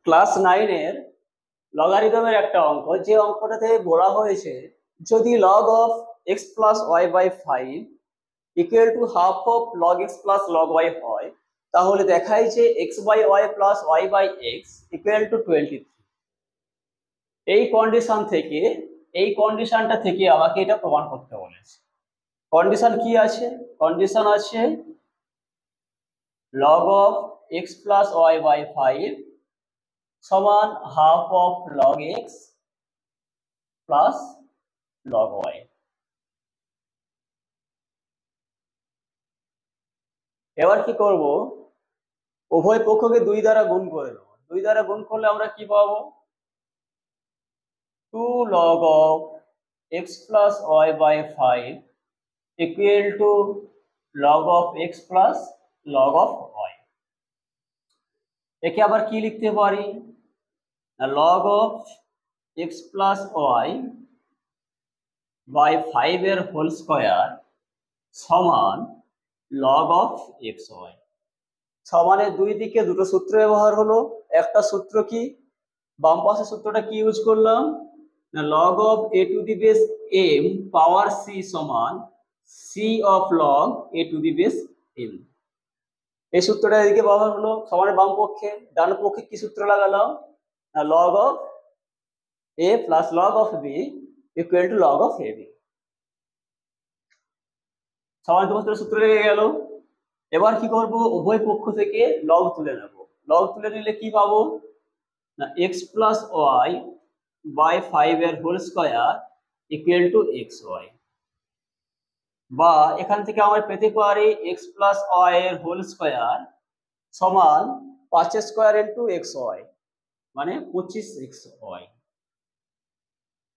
Class 9 এর লগারিদমের একটা অঙ্ক, যে অঙ্কটাতে বলা হয়েছে যদি log of x plus y by 5 equal to half of log x plus log y হয়, তাহলে দেখায় যে x by y plus y by x equal to 23। এই কন্ডিশনটা থেকে আমাকে এটা প্রমাণ করতে বলেছে। কন্ডিশন কি আছে? কন্ডিশন আছে log of x plus y by 5 সমান half of log x plus log y. এবার কি করব, উভয় পক্ষকে 2 দ্বারা গুণ করে দেবো। 2 দ্বারা গুণ করলে আমরা কি পাবো? 2 log of x plus y by 5 equal to log of x plus log of y। একে আবার কি লিখতে পারি? log of x plus y by 5 এর হোল স্কয়ার সমান log of xy। সমানের দুই দিকে দুটো সূত্র ব্যবহার হলো। একটা সূত্র কি, বাম পাশের সূত্রটা কি ইউজ করলাম? log of a to the base m power c সমান c of log a to the base m। এই সূত্রটা এদিকে ব্যবহার হলো সমানের বাম পক্ষে। ডান পক্ষে কি সূত্র লাগালাম? log of a plus log of b equal to log of ab। সমানের দুই সূত্র লেগে গেল। এবার কি করব, উভয় পক্ষ থেকে লগ তুলে নেব। লগ তুলে নিলে কি পাবো? না x plus y by 5 এর whole square equal to xy, বা এখান থেকে আমরা পেতে পারি x plus y এর হোল স্কয়ার সমান 5 স্কয়ার ইনটু xy মানে 25xy।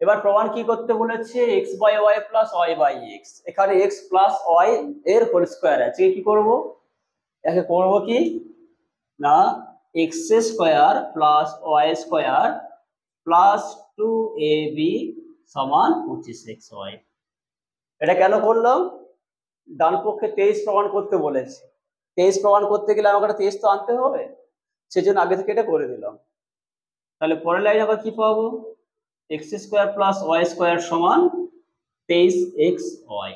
এবার প্রমাণ কি করতে বলেছে? x by y plus y by x। এখানে x প্লাস y এর হোল স্কয়ার আছে, কি করব? একে করব কি না x square plus y square plus 2ab সমান 25xy। এটা কেন করলাম? ডান পক্ষে 23 প্রমাণ করতে বলেছে। 23 প্রমাণ করতে গেলে আমাকে 23 তো আনতে হবে, সেজন্য আগে থেকে এটা করে দিলাম। তাহলে পরের লাইনে আবার কি পাবো? x square plus y square সমান 23xy।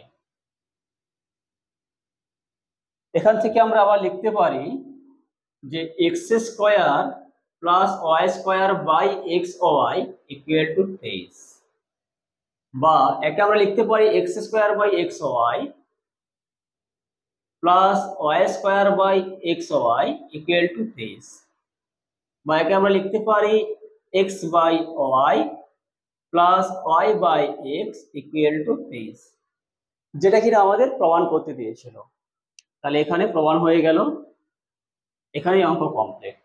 এখান থেকে আমরা আবার লিখতে পারি যে x square plus y square by xy equal to 23, বা একে আমরা লিখতে পারি x square by xy plus y square by xy equal to 23, বা একে আমরা লিখতে পারি x by y plus y by x equal to 23, যেটা কিনা আমাদের প্রমাণ করতে দিয়েছিল। তাহলে এখানে প্রমাণ হয়ে গেল, এখানেই অঙ্ক কমপ্লিট।